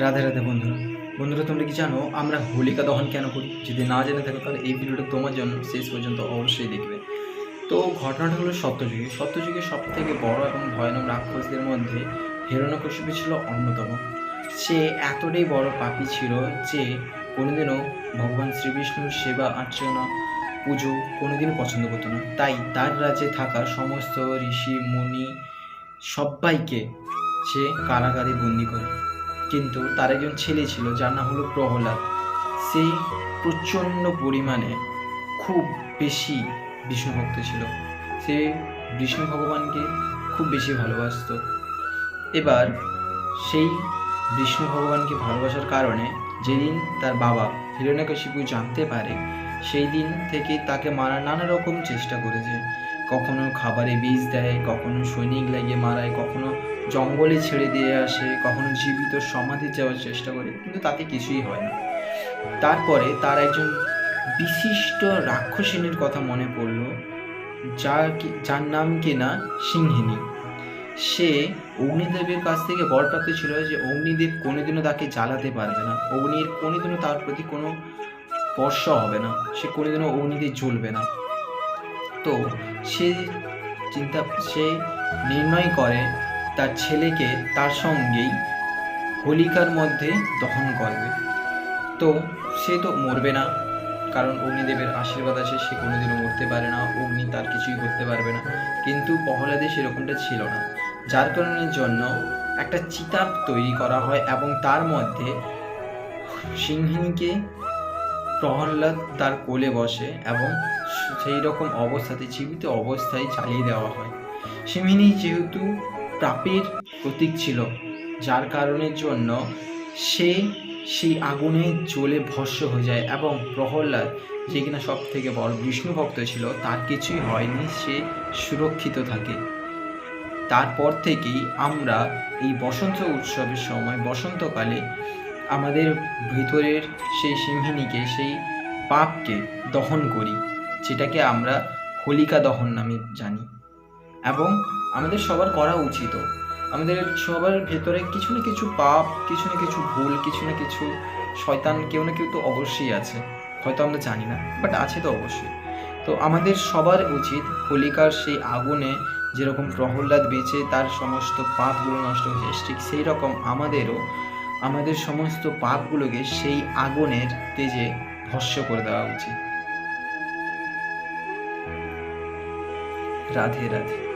রাধে রাধে বন্ধুরা। বন্ধুরা, তোমরা কি জানো আমরা হোলিকা দহন কেন করি? যদি না জেনে থাকো তাহলে এই ভিডিওটা তোমার জন্য শেষ পর্যন্ত অবশ্যই দেখবে। তো ঘটনাটা হলো সত্যযুগে সব থেকে বড় এবং ভয়ানক রাক্ষসদের মধ্যে হিরণ্যকশিপু ছিল অন্যতম। সে এতটাই বড় পাপী ছিল যে কোনোদিনও ভগবান শ্রীবিষ্ণুর সেবা আর্চনা পুজো কোনোদিনও পছন্দ করতো না। তাই তার রাজ্যে থাকা সমস্ত ঋষি মুনি সব্বাইকে সে কারাগারে বন্দি করে। কিন্তু তার একজন ছেলে ছিল যার নাম হলো প্রহ্লাদ। সে প্রচণ্ড পরিমাণে খুব বেশি বিষ্ণুভক্ত ছিল। সে বিষ্ণু ভগবানকে খুব বেশি ভালোবাসত। এবার সেই বিষ্ণু ভগবানকে ভালোবাসার কারণে যেদিন তার বাবা হিরণ্যকশিপু জানতে পারে, সেই দিন থেকে তাকে মারার নানা রকম চেষ্টা করেছে। কখনো খাবারে বিষ দেয়, কখনো সৈনিক লাগিয়ে মারায়, কখনো জঙ্গলে ছেড়ে দিয়ে আসে, কখনো জীবিত সমাধি যাওয়ার চেষ্টা করে, কিন্তু তাতে কিছুই হয় না। তারপরে তার একজন বিশিষ্ট রাক্ষসিনীর কথা মনে পড়ল, যার নাম কিনা সিংহিনী। সে অগ্নিদেবের কাছ থেকে বরপ্রাপ্ত ছিল যে অগ্নিদেব কোনোদিনও তাকে জ্বালাতে পারবে না, অগ্নির কোনোদিনও তার প্রতি কোনো স্পর্শ হবে না, সে কোনোদিনও অগ্নিতে জ্বলবে না। তো সে সে নির্ণয় করে তার ছেলেকে তার সঙ্গেই হোলিকার মধ্যে দহন করবে। তো সে তো মরবে না, কারণ অগ্নিদেবের আশীর্বাদ আছে, সে কোনোদিনও মরতে পারে না, অগ্নি তার কিছুই করতে পারবে না। কিন্তু প্রহ্লাদের সেরকমটা ছিল না, যার কারণের জন্য একটা চিতা তৈরি করা হয় এবং তার মধ্যে সিংহিনীকে প্রহ্লাদ তার কোলে বসে এবং সেই রকম অবস্থাতে জীবিত অবস্থায় জ্বালিয়ে দেওয়া হয়। সিংহিনী যেহেতু পাপের প্রতীক ছিল, যার কারণের জন্য সে সেই আগুনে জ্বলে ভস্ম হয়ে যায় এবং প্রহ্লাদ, যে কিনা সব থেকে বড় বিষ্ণু ভক্ত ছিল, তার কিছুই হয়নি, সে সুরক্ষিত থাকে। তারপর থেকেই আমরা এই বসন্ত উৎসবের সময় বসন্তকালে আমাদের ভিতরের সেই সিংহিনীকে, সেই পাপকে দহন করি, যেটাকে আমরা হোলিকা দহন নামে জানি। এবং আমাদের সবার করা উচিত। আমাদের সবার ভেতরে কিছু না কিছু পাপ, কিছু না কিছু ভুল, কিছু না কিছু শয়তান, কেউ না কেউ তো অবশ্যই আছে, হয়তো আমরা জানি না, বাট আছে তো অবশ্যই। তো আমাদের সবার উচিত হোলিকার সেই আগুনে যেরকম প্রহ্লাদ বেঁচে তার সমস্ত পাপগুলো নষ্ট হয়েছে, ঠিক সেই রকম আমাদের সমস্ত পাপগুলোকে সেই আগুনের তেজে ভস্ম করে দেওয়া উচিত। রাধে রাধে।